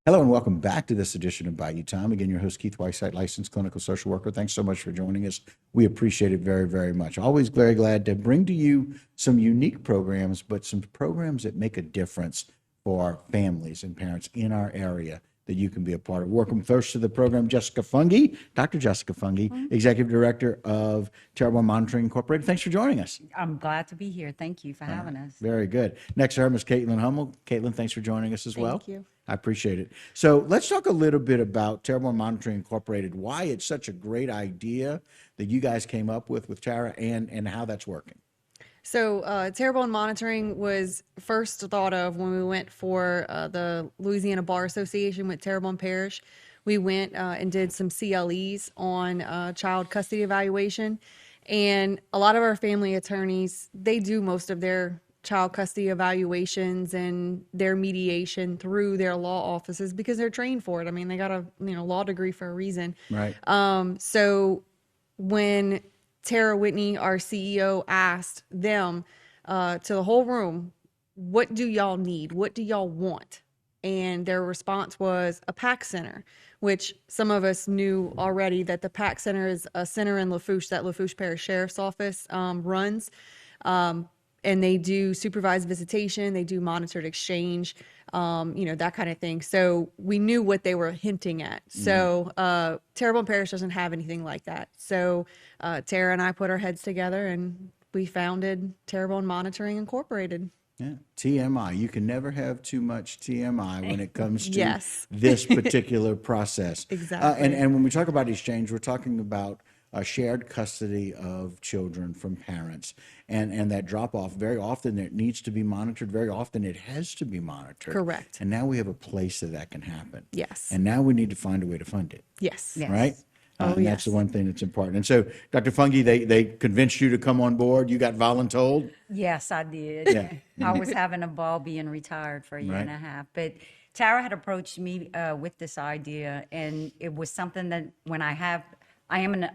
Hello and welcome back to this edition of Bayou Time. Again, your host, Keith Whiteside, licensed clinical social worker. Thanks so much for joining us. We appreciate it very, very much. Always very glad to bring to you some unique programs, but some programs that make a difference for our families and parents in our area that you can be a part of. Welcome first to the program, Jessica Fungi, Dr. Jessica Fungi, Executive Director of Terrebonne Monitoring Incorporated. Thanks for joining us. I'm glad to be here. Thank you for having us. Very good. Next to her is Caitlin Hummel. Caitlin, thanks for joining us as well. Thank you. I appreciate it. So let's talk a little bit about Terrebonne Monitoring Incorporated, why it's such a great idea that you guys came up with Tara, and how that's working. So Terrebonne Monitoring was first thought of when we went for the Louisiana Bar Association with Terrebonne Parish. We went and did some CLEs on child custody evaluation. And a lot of our family attorneys, they do most of their child custody evaluations and their mediation through their law offices because they're trained for it. I mean, they got a law degree for a reason. Right. So when Tara Whitney, our CEO, asked them to the whole room, what do y'all need? What do y'all want? And their response was a PAC center, which some of us knew already that the PAC center is a center in Lafourche that Lafourche Parish Sheriff's Office runs. And they do supervised visitation, they do monitored exchange, that kind of thing. So we knew what they were hinting at. So Terrebonne Parish doesn't have anything like that. So Tara and I put our heads together and we founded Terrebonne Monitoring Incorporated. Yeah. TMI. You can never have too much TMI when it comes to Yes. this particular process. Exactly. And when we talk about exchange, we're talking about shared custody of children from parents, and that drop off, very often it needs to be monitored, very often it has to be monitored. Correct. And now we have a place that can happen. Yes. And now we need to find a way to fund it. Yes. Yes. Right. And yes. that's the one thing that's important. And so, Dr. Fungi, they convinced you to come on board. You got voluntold. Yes, I did. Yeah. I was having a ball being retired for a year and a half. But Tara had approached me with this idea, and it was something that I am an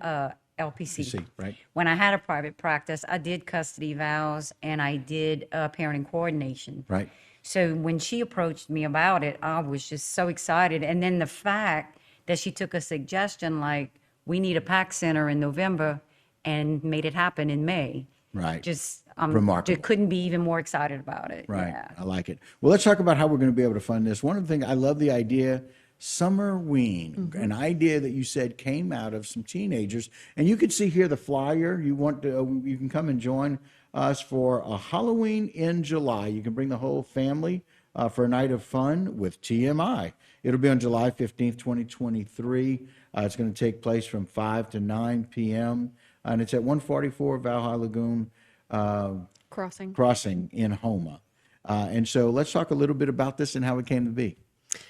LPC. Right. When I had a private practice, I did custody vows and I did parenting coordination. Right. So when she approached me about it, I was just so excited. And then the fact that she took a suggestion like, we need a PAC center in November and made it happen in May. Right. Just Remarkable. just couldn't be even more excited about it. Right. Yeah. I like it. Well, let's talk about how we're going to be able to fund this. One of the things I love the idea, Summer-ween, an idea that you said came out of some teenagers. And you can see here the flyer. You can come and join us for a Halloween in July. You can bring the whole family for a night of fun with TMI. It'll be on July 15th, 2023. It's going to take place from 5 to 9 p.m. And it's at 144 Valhalla Lagoon Crossing in Houma. And so let's talk a little bit about this and how it came to be.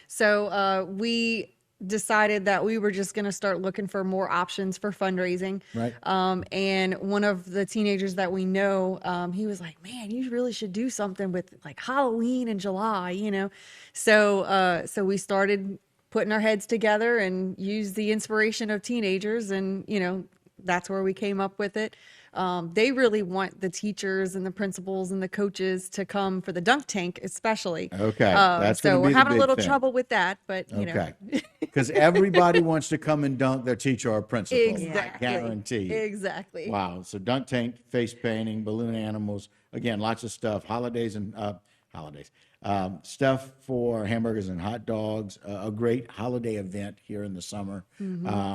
So we decided that we were just going to start looking for more options for fundraising. Right. And one of the teenagers that we know, he was like, man, you really should do something with like Halloween in July, So we started putting our heads together and used the inspiration of teenagers, and, that's where we came up with it. They really want the teachers and the principals and the coaches to come for the dunk tank, especially. Okay, that's so gonna we're be the having a big little thing. trouble with that, but Okay. Because everybody wants to come and dunk their teacher or principal. Exactly. I guarantee. Exactly. Wow. So dunk tank, face painting, balloon animals, again, lots of stuff, holidays, stuff for hamburgers and hot dogs, a great holiday event here in the summer.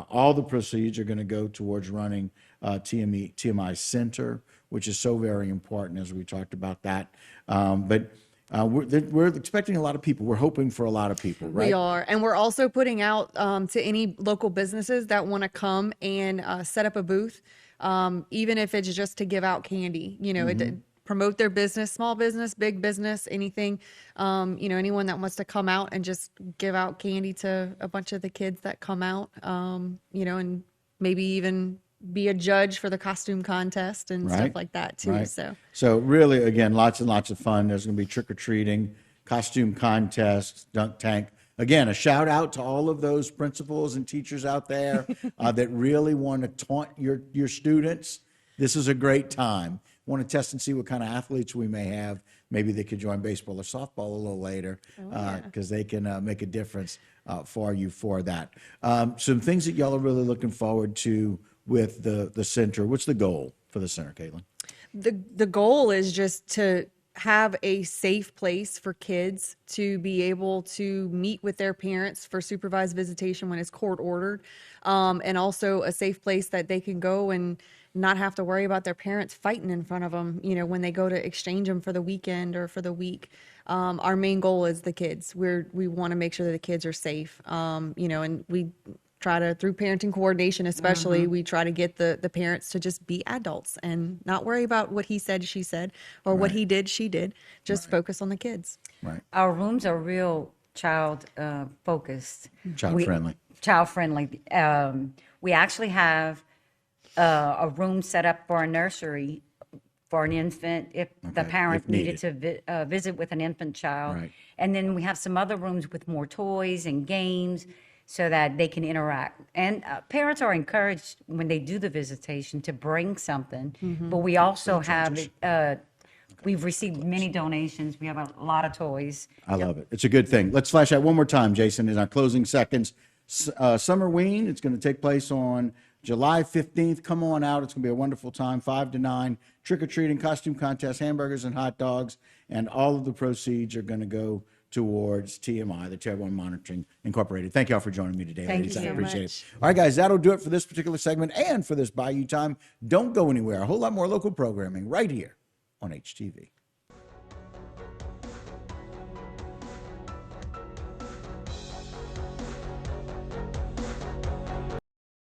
All the proceeds are going to go towards running TMI Center, which is so very important, as we talked about that. But we're expecting a lot of people. We're hoping for a lot of people, right? We are. And we're also putting out to any local businesses that want to come and set up a booth, even if it's just to give out candy, promote their business, small business, big business, anything, anyone that wants to come out and just give out candy to a bunch of the kids that come out, and maybe even be a judge for the costume contest and stuff like that too. Right. So really, again, lots and lots of fun. There's going to be trick-or-treating, costume contests, dunk tank. Again, a shout out to all of those principals and teachers out there that really want to taunt your students. This is a great time. Want to test and see what kind of athletes we may have maybe they could join baseball or softball a little later because they can make a difference for you for that. Some things that y'all are really looking forward to with the center. What's the goal for the center, Caitlin? The goal is just to have a safe place for kids to be able to meet with their parents for supervised visitation when it's court ordered, and also a safe place that they can go and not have to worry about their parents fighting in front of them, you know, when they go to exchange them for the weekend or for the week. Our main goal is the kids. We want to make sure that the kids are safe, you know, and we try to, through parenting coordination especially, we try to get the parents to just be adults and not worry about what he said, she said, or what he did, she did. Just focus on the kids. Right. Our rooms are real child focused. Child friendly. Child friendly. We actually have a room set up for a nursery for an infant if the Okay, parent if needed to visit with an infant child. Right. And then we have some other rooms with more toys and games so that they can interact. And parents are encouraged when they do the visitation to bring something. But we also have, we've received many donations. We have a lot of toys. I love it. It's a good thing. Let's flash out one more time, Jason, in our closing seconds. Summer-ween, it's going to take place on July 15th. Come on out. It's going to be a wonderful time, 5 to 9. Trick-or-treating, costume contest, hamburgers and hot dogs, and all of the proceeds are going to go towards TMI, the Terrebonne Monitoring Incorporated. Thank y'all for joining me today, Thank ladies. you I so appreciate much. it. All right, guys, that'll do it for this particular segment and for this Bayou Time. Don't go anywhere. A whole lot more local programming right here on HTV.